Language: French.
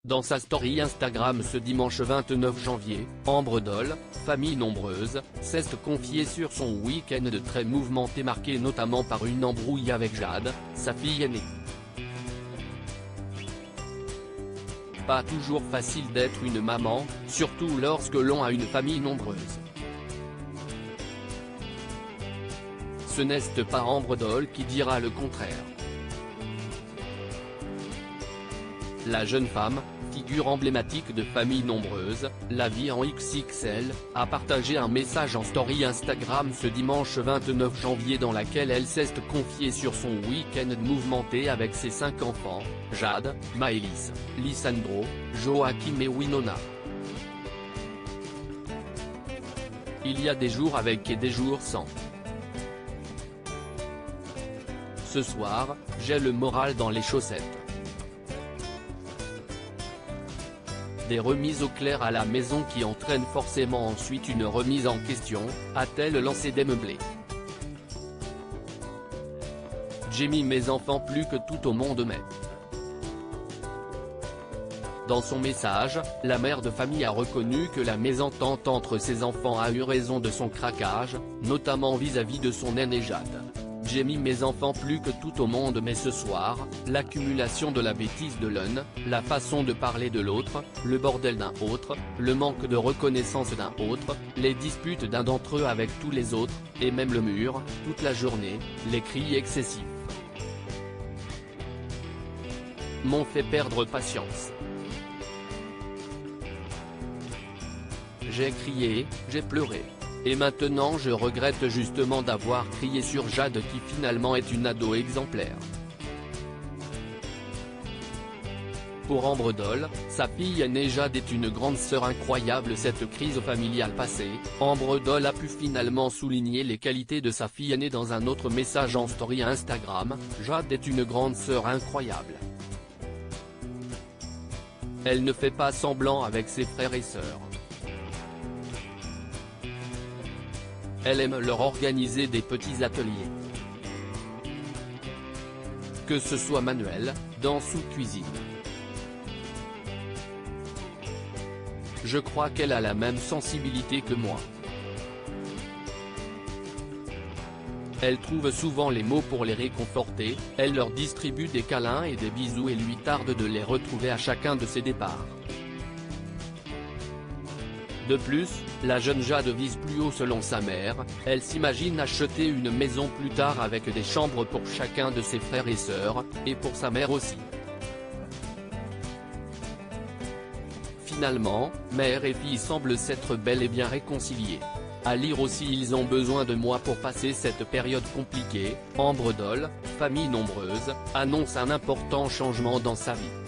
Dans sa story Instagram ce dimanche 29 janvier, Ambre Doll, famille nombreuse, s'est confiée sur son week-end très mouvementé marqué notamment par une embrouille avec Jade, sa fille aînée. Pas toujours facile d'être une maman, surtout lorsque l'on a une famille nombreuse. Ce n'est pas Ambre Doll qui dira le contraire. La jeune femme, figure emblématique de famille nombreuse, la vie en XXL, a partagé un message en story Instagram ce dimanche 29 janvier dans laquelle elle s'est confiée sur son week-end mouvementé avec ses 5 enfants, Jade, Maëlys, Lisandro, Joachim et Winona. Il y a des jours avec et des jours sans. Ce soir, j'ai le moral dans les chaussettes. Des remises au clair à la maison qui entraînent forcément ensuite une remise en question, a-t-elle lancé démeublée. J'ai mis mes enfants plus que tout au monde mais. Dans son message, la mère de famille a reconnu que la mésentente entre ses enfants a eu raison de son craquage, notamment vis-à-vis de son aîné Jade. J'ai mis mes enfants plus que tout au monde mais ce soir, l'accumulation de la bêtise de l'un, la façon de parler de l'autre, le bordel d'un autre, le manque de reconnaissance d'un autre, les disputes d'un d'entre eux avec tous les autres, et même le mur, toute la journée, les cris excessifs m'ont fait perdre patience. J'ai crié, j'ai pleuré. Et maintenant je regrette justement d'avoir crié sur Jade qui finalement est une ado exemplaire. Pour Ambre Doll, sa fille aînée Jade est une grande sœur incroyable. Cette crise familiale passée, Ambre Doll a pu finalement souligner les qualités de sa fille aînée dans un autre message en story Instagram, Jade est une grande sœur incroyable. Elle ne fait pas semblant avec ses frères et sœurs. Elle aime leur organiser des petits ateliers. Que ce soit manuel, danse ou cuisine. Je crois qu'elle a la même sensibilité que moi. Elle trouve souvent les mots pour les réconforter, elle leur distribue des câlins et des bisous et lui tarde de les retrouver à chacun de ses départs. De plus, la jeune Jade vise plus haut selon sa mère, elle s'imagine acheter une maison plus tard avec des chambres pour chacun de ses frères et sœurs, et pour sa mère aussi. Finalement, mère et fille semblent s'être bel et bien réconciliés. À lire aussi Ils ont besoin de moi pour passer cette période compliquée, Ambre Doll, famille nombreuse, annonce un important changement dans sa vie.